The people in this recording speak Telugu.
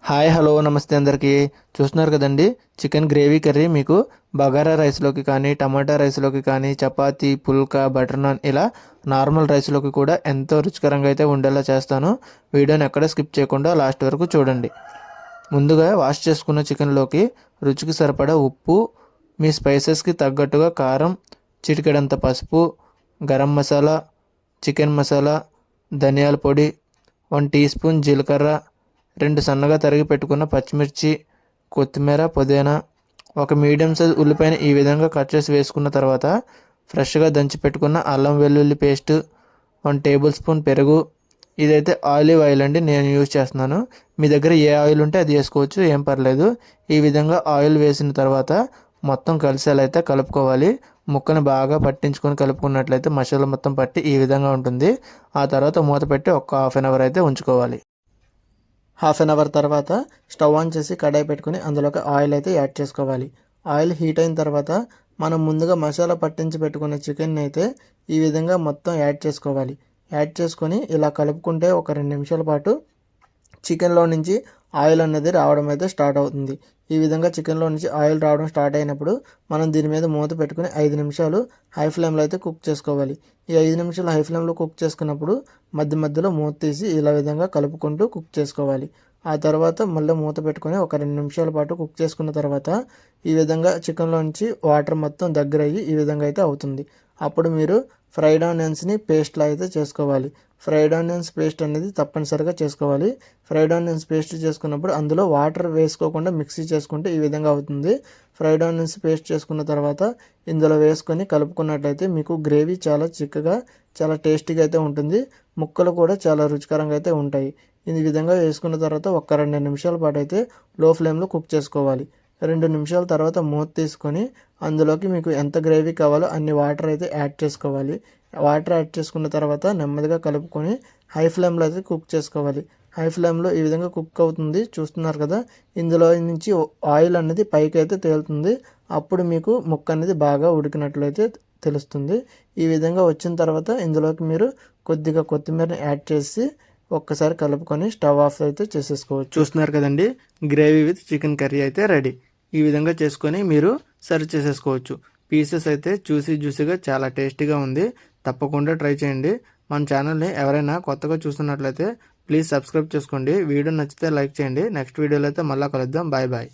హాయ్ హలో నమస్తే అందరికీ. చూస్తున్నారు కదండి, చికెన్ గ్రేవీ కర్రీ మీకు బగారా రైస్లోకి కానీ, టమాటా రైస్లోకి కానీ, చపాతీ, పుల్కా, బటర్ నాన్ ఇలా నార్మల్ రైస్లోకి కూడా ఎంతో రుచికరంగా అయితే ఉండేలా చేస్తాను. వీడియోని ఎక్కడ స్కిప్ చేయకుండా లాస్ట్ వరకు చూడండి. ముందుగా వాష్ చేసుకున్న చికెన్లోకి రుచికి సరిపడా ఉప్పు, మీ స్పైసెస్కి తగ్గట్టుగా కారం, చిటికెడంత పసుపు, గరం మసాలా, చికెన్ మసాలా, ధనియాల పొడి, 1 టీ స్పూన్ జీలకర్ర, 2 సన్నగా తరిగి పెట్టుకున్న పచ్చిమిర్చి, కొత్తిమీర, పుదీనా, ఒక మీడియం సైజ్ ఉల్లిపాయని ఈ విధంగా కట్ చేసి వేసుకున్న తర్వాత ఫ్రెష్గా దంచి పెట్టుకున్న అల్లం వెల్లుల్లి పేస్ట్, 1 టేబుల్ స్పూన్ పెరుగు. ఇదైతే ఆలివ్ ఆయిల్ అండి, నేను యూజ్ చేస్తున్నాను. మీ దగ్గర ఏ ఆయిల్ ఉంటే అది వేసుకోవచ్చు, ఏం పర్లేదు. ఈ విధంగా ఆయిల్ వేసిన తర్వాత మొత్తం కలిసేలా అయితే కలుపుకోవాలి. ముక్కని బాగా పట్టించుకొని కలుపుకున్నట్లయితే మసాలా మొత్తం పట్టి ఈ విధంగా ఉంటుంది. ఆ తర్వాత మూత పెట్టి ఒక హాఫ్ అన్ అవర్ అయితే ఉంచుకోవాలి. హాఫ్ అన్ అవర్ తర్వాత స్టవ్ ఆన్ చేసి కడాయి పెట్టుకుని అందులోకి ఆయిల్ అయితే యాడ్ చేసుకోవాలి. ఆయిల్ హీట్ అయిన తర్వాత మనం ముందుగా మసాలా పట్టించి పెట్టుకున్న చికెన్ అయితే ఈ విధంగా మొత్తం యాడ్ చేసుకోవాలి. యాడ్ చేసుకొని ఇలా కలుపుకుంటే ఒక 2 నిమిషాల పాటు చికెన్లో నుంచి ఆయిల్ అనేది రావడం అయితే స్టార్ట్ అవుతుంది. ఈ విధంగా చికెన్లో నుంచి ఆయిల్ రావడం స్టార్ట్ అయినప్పుడు మనం దీని మీద మూత పెట్టుకుని 5 నిమిషాలు హై ఫ్లేమ్లో అయితే కుక్ చేసుకోవాలి. ఈ 5 నిమిషాలు హై ఫ్లేమ్లో కుక్ చేసుకున్నప్పుడు మధ్య మధ్యలో మూత తీసి ఇలా విధంగా కలుపుకుంటూ కుక్ చేసుకోవాలి. ఆ తర్వాత మళ్ళీ మూత పెట్టుకొని ఒక 2 నిమిషాల పాటు కుక్ చేసుకున్న తర్వాత ఈ విధంగా చికెన్లో నుంచి వాటర్ మొత్తం దగ్గర అయ్యి ఈ విధంగా అయితే అవుతుంది. అప్పుడు మీరు ఫ్రైడ్ ఆనియన్స్ని పేస్ట్లా అయితే చేసుకోవాలి. ఫ్రైడ్ ఆనియన్స్ పేస్ట్ అనేది తప్పనిసరిగా చేసుకోవాలి. ఫ్రైడ్ ఆనియన్స్ పేస్ట్ చేసుకున్నప్పుడు అందులో వాటర్ వేసుకోకుండా మిక్సీ చేసుకుంటే ఈ విధంగా అవుతుంది. ఫ్రైడ్ ఆనియన్స్ పేస్ట్ చేసుకున్న తర్వాత ఇందులో వేసుకొని కలుపుకున్నట్లయితే మీకు గ్రేవీ చాలా చిక్కగా చాలా టేస్టీగా అయితే ఉంటుంది. ముక్కలు కూడా చాలా రుచికరంగా అయితే ఉంటాయి. ఈ విధంగా వేసుకున్న తర్వాత ఒక 2 నిమిషాల పాటు అయితే లో ఫ్లేమ్లో కుక్ చేసుకోవాలి. 2 నిమిషాల తర్వాత మూత తీసుకొని అందులోకి మీకు ఎంత గ్రేవీ కావాలో అన్ని వాటర్ అయితే యాడ్ చేసుకోవాలి. వాటర్ యాడ్ చేసుకున్న తర్వాత నెమ్మదిగా కలుపుకొని హై ఫ్లేమ్లో అయితే కుక్ చేసుకోవాలి. హై ఫ్లేమ్లో ఈ విధంగా కుక్ అవుతుంది, చూస్తున్నారు కదా. ఇందులో నుంచి ఆయిల్ అనేది పైకి అయితే తేలుతుంది. అప్పుడు మీకు ముక్క అనేది బాగా ఉడికినట్లయితే తెలుస్తుంది. ఈ విధంగా వచ్చిన తర్వాత ఇందులోకి మీరు కొద్దిగా కొత్తిమీరని యాడ్ చేసి ఒక్కసారి కలుపుకొని స్టవ్ ఆఫ్ అయితే చేసేసుకోవచ్చు. చూస్తున్నారు కదండి, గ్రేవీ విత్ చికెన్ కర్రీ అయితే రెడీ. ఈ విధంగా చేసుకొని మీరు సర్వ్ చేసేసుకోవచ్చు. పీసెస్ అయితే జ్యూసీగా చాలా టేస్టీగా ఉంది. తప్పకుండా ట్రై చేయండి. మన ఛానల్ని ఎవరైనా కొత్తగా చూస్తున్నట్లయితే ప్లీజ్ సబ్స్క్రైబ్ చేసుకోండి. వీడియో నచ్చితే లైక్ చేయండి. నెక్స్ట్ వీడియోలో అయితే మళ్ళీ కలుద్దాం. Bye bye.